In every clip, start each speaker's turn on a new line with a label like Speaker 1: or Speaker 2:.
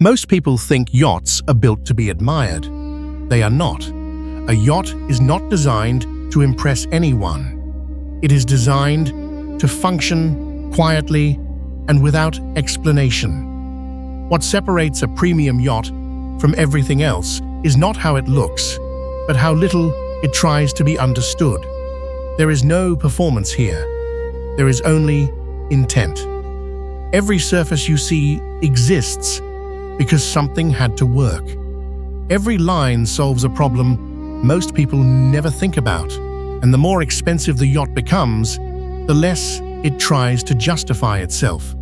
Speaker 1: Most people think yachts are built to be admired. They are not. A yacht is not designed to impress anyone. It is designed to function quietly and without explanation. What separates a premium yacht from everything else is not how it looks, but how little it tries to be understood. There is no performance here. There is only intent. Every surface you see exists because something had to work. Every line solves a problem most people never think about, and the more expensive the yacht becomes, the less it tries to justify itself.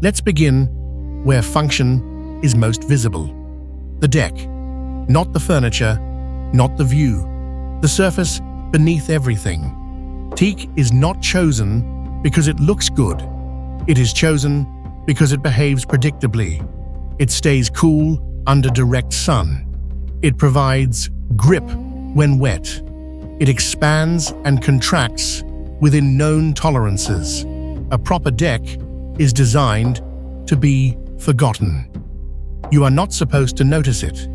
Speaker 1: Let's begin where function is most visible. The deck, not the furniture, not the view, the surface beneath everything. Teak is not chosen because it looks good. It is chosen because it behaves predictably. It stays cool under direct sun. It provides grip when wet. It expands and contracts within known tolerances. A proper deck is designed to be forgotten. You are not supposed to notice it.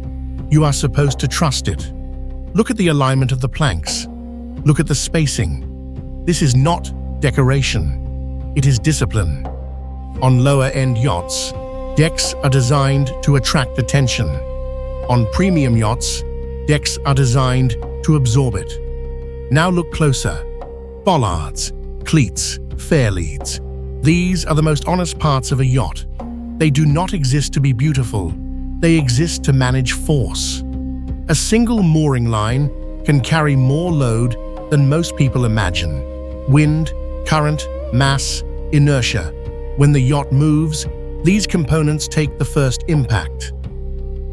Speaker 1: You are supposed to trust it. Look at the alignment of the planks. Look at the spacing. This is not decoration. It is discipline. On lower-end yachts, decks are designed to attract attention. On premium yachts, decks are designed to absorb it. Now look closer. Bollards, cleats, fairleads. These are the most honest parts of a yacht. They do not exist to be beautiful. They exist to manage force. A single mooring line can carry more load than most people imagine. Wind, current, mass, inertia. When the yacht moves, these components take the first impact.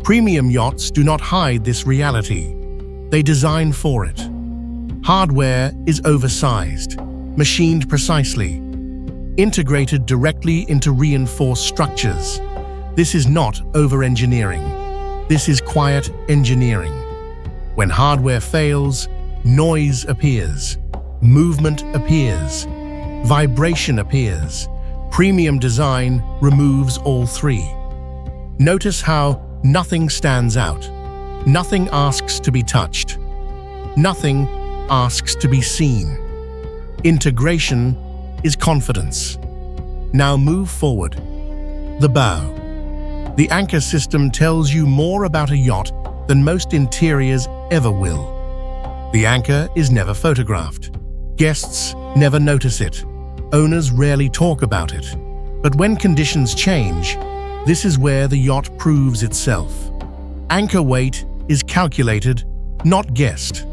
Speaker 1: Premium yachts do not hide this reality. They design for it. Hardware is oversized, machined precisely, integrated directly into reinforced structures. This is not over-engineering. This is quiet engineering. When hardware fails, noise appears, movement appears, vibration appears. Premium design removes all three. Notice how nothing stands out. Nothing asks to be touched. Nothing asks to be seen. Integration is confidence. Now move forward. The bow. The anchor system tells you more about a yacht than most interiors ever will. The anchor is never photographed. Guests never notice it. Owners rarely talk about it. But when conditions change, this is where the yacht proves itself. Anchor weight is calculated, not guessed.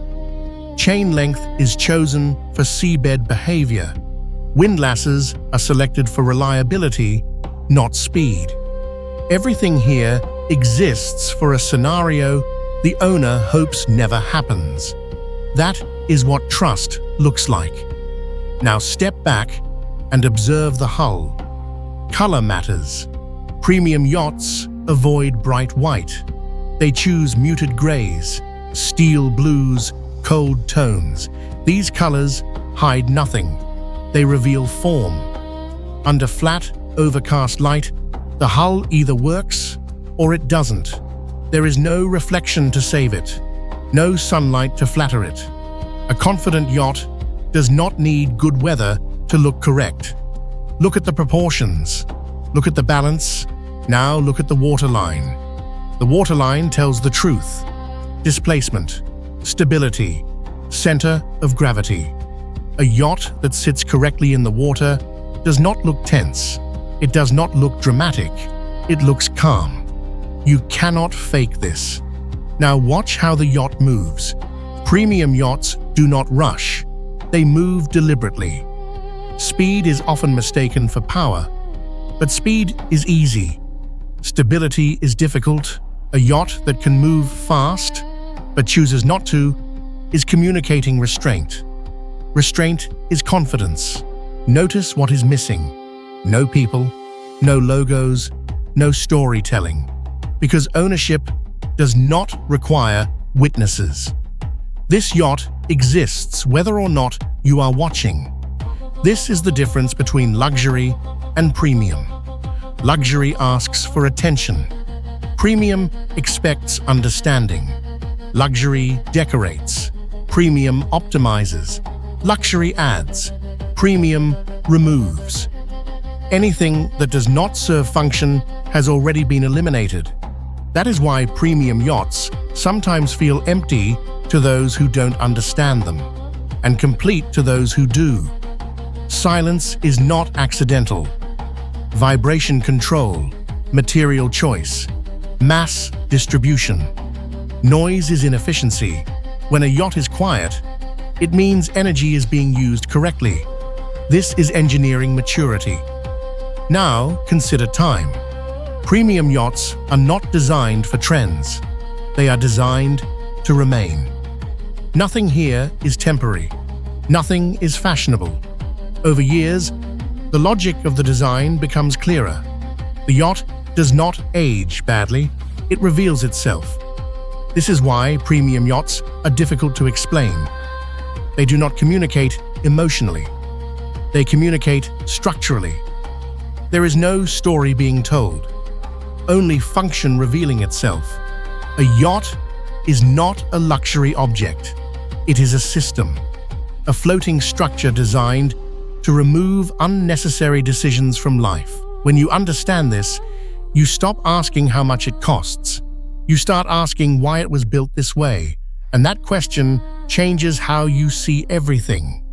Speaker 1: Chain length is chosen for seabed behavior. Windlasses are selected for reliability, not speed. Everything here exists for a scenario the owner hopes never happens. That is what trust looks like. Now step back and observe the hull. Color matters. Premium yachts avoid bright white. They choose muted grays, steel blues, cold tones. These colors hide nothing. They reveal form. Under flat, overcast light, the hull either works or it doesn't. There is no reflection to save it, no sunlight to flatter it. A confident yacht does not need good weather to look correct. Look at the proportions. Look at the balance. Now look at the waterline. The waterline tells the truth. Displacement, stability, center of gravity. A yacht that sits correctly in the water does not look tense. It does not look dramatic. It looks calm. You cannot fake this. Now watch how the yacht moves. Premium yachts do not rush. They move deliberately. Speed is often mistaken for power, but speed is easy. Stability is difficult. A yacht that can move fast, but chooses not to, is communicating restraint. Restraint is confidence. Notice what is missing. No people, no logos, no storytelling. Because ownership does not require witnesses. This yacht exists whether or not you are watching. This is the difference between luxury and premium. Luxury asks for attention. Premium expects understanding. Luxury decorates. Premium optimizes. Luxury adds. Premium removes. Anything that does not serve function has already been eliminated. That is why premium yachts sometimes feel empty to those who don't understand them, and complete to those who do. Silence is not accidental. Vibration control, material choice, mass distribution. Noise is inefficiency. When a yacht is quiet, it means energy is being used correctly. This is engineering maturity. Now, consider time. Premium yachts are not designed for trends. They are designed to remain. Nothing here is temporary. Nothing is fashionable. Over years, the logic of the design becomes clearer. The yacht does not age badly, it reveals itself. This is why premium yachts are difficult to explain. They do not communicate emotionally. They communicate structurally. There is no story being told, only function revealing itself. A yacht is not a luxury object. It is a system, a floating structure designed to remove unnecessary decisions from life. When you understand this, you stop asking how much it costs. You start asking why it was built this way, and that question changes how you see everything.